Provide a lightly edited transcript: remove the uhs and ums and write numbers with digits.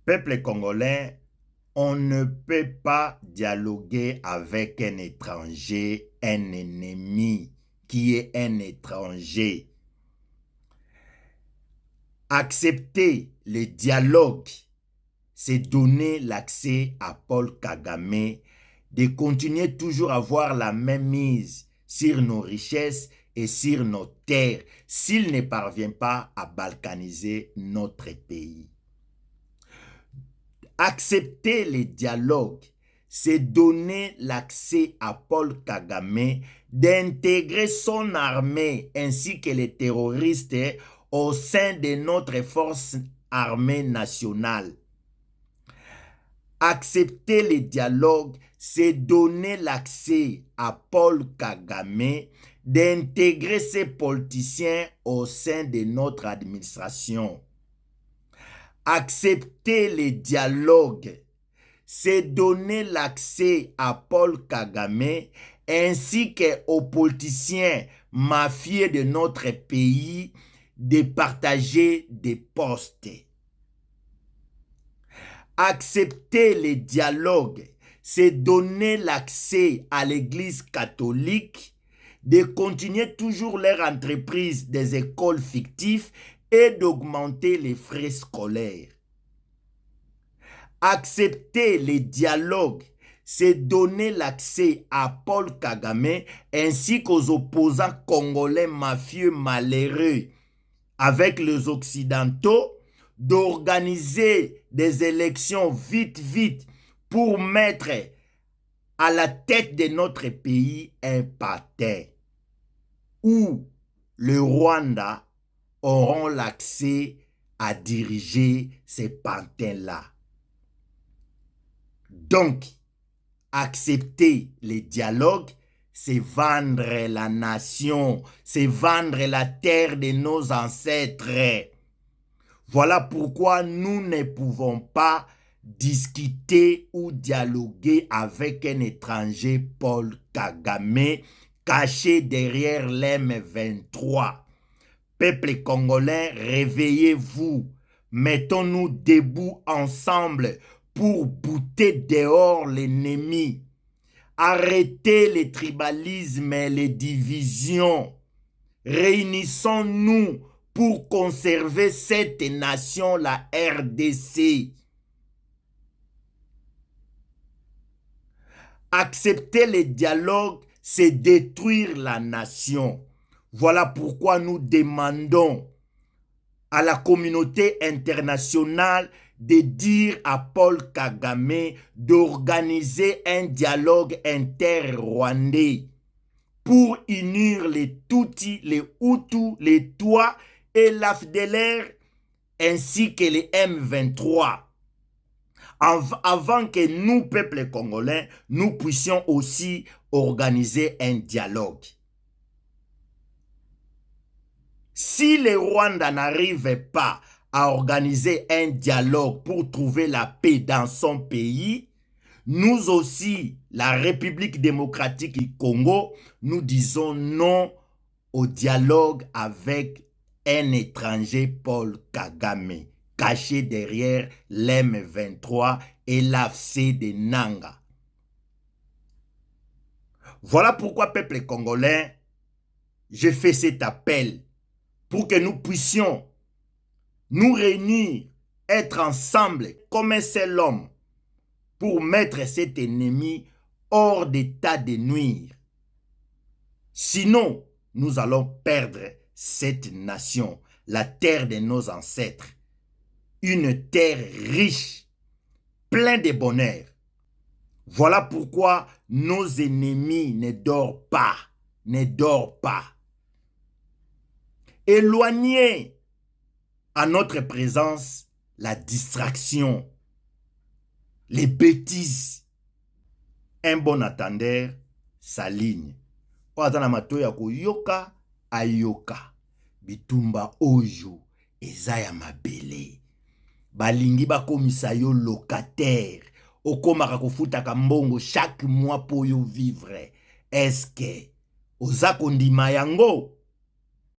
Peuple congolais, on ne peut pas dialoguer avec un étranger, un ennemi qui est un étranger. Accepter le dialogue, c'est donner l'accès à Paul Kagame de continuer toujours à avoir la même mise sur nos richesses et sur nos terres s'il ne parvient pas à balkaniser notre pays. Accepter les dialogues, c'est donner l'accès à Paul Kagame d'intégrer son armée ainsi que les terroristes au sein de notre force armée nationale. Accepter les dialogues, c'est donner l'accès à Paul Kagame d'intégrer ses politiciens au sein de notre administration. Accepter les dialogues, c'est donner l'accès à Paul Kagame ainsi qu'aux politiciens mafieux de notre pays de partager des postes. Accepter les dialogues, c'est donner l'accès à l'Église catholique de continuer toujours leur entreprise des écoles fictives et d'augmenter les frais scolaires. Accepter les dialogues, c'est donner l'accès à Paul Kagame ainsi qu'aux opposants congolais mafieux malheureux avec les Occidentaux d'organiser des élections vite pour mettre à la tête de notre pays un parti où le Rwanda auront l'accès à diriger ces pantins-là. Donc, accepter les dialogues, c'est vendre la nation, c'est vendre la terre de nos ancêtres. Voilà pourquoi nous ne pouvons pas discuter ou dialoguer avec un étranger, Paul Kagame, caché derrière l'M23. Peuple congolais, réveillez-vous. Mettons-nous debout ensemble pour bouter dehors l'ennemi. Arrêtez les tribalismes et les divisions. Réunissons-nous pour conserver cette nation, la RDC. Accepter les dialogues, c'est détruire la nation. Voilà pourquoi nous demandons à la communauté internationale de dire à Paul Kagame d'organiser un dialogue inter-rwandais pour unir les Tutsis, les Hutus, les Twa et l'AFDLR ainsi que les M23. Avant que nous, peuple congolais, nous puissions aussi organiser un dialogue. Si le Rwanda n'arrive pas à organiser un dialogue pour trouver la paix dans son pays, nous aussi, la République démocratique du Congo, nous disons non au dialogue avec un étranger, Paul Kagame, caché derrière l'M23 et l'AFC de Nanga. Voilà pourquoi, peuple congolais, je fais cet appel pour que nous puissions nous réunir, être ensemble comme un seul homme pour mettre cet ennemi hors d'état de nuire. Sinon, nous allons perdre cette nation, la terre de nos ancêtres. Une terre riche, pleine de bonheur. Voilà pourquoi nos ennemis ne dorment pas, ne dorment pas. Éloignez à notre présence la distraction, les bêtises. Un bon attendeur s'aligne. Oazana matoya koyoka ayoka. Bitumba oyo ezaya mabele. Balingi bakomisa yo locataire. Okomaka kofutaka mbongo chaque mois pour yo vivre. Est-ce que oza kondima yango?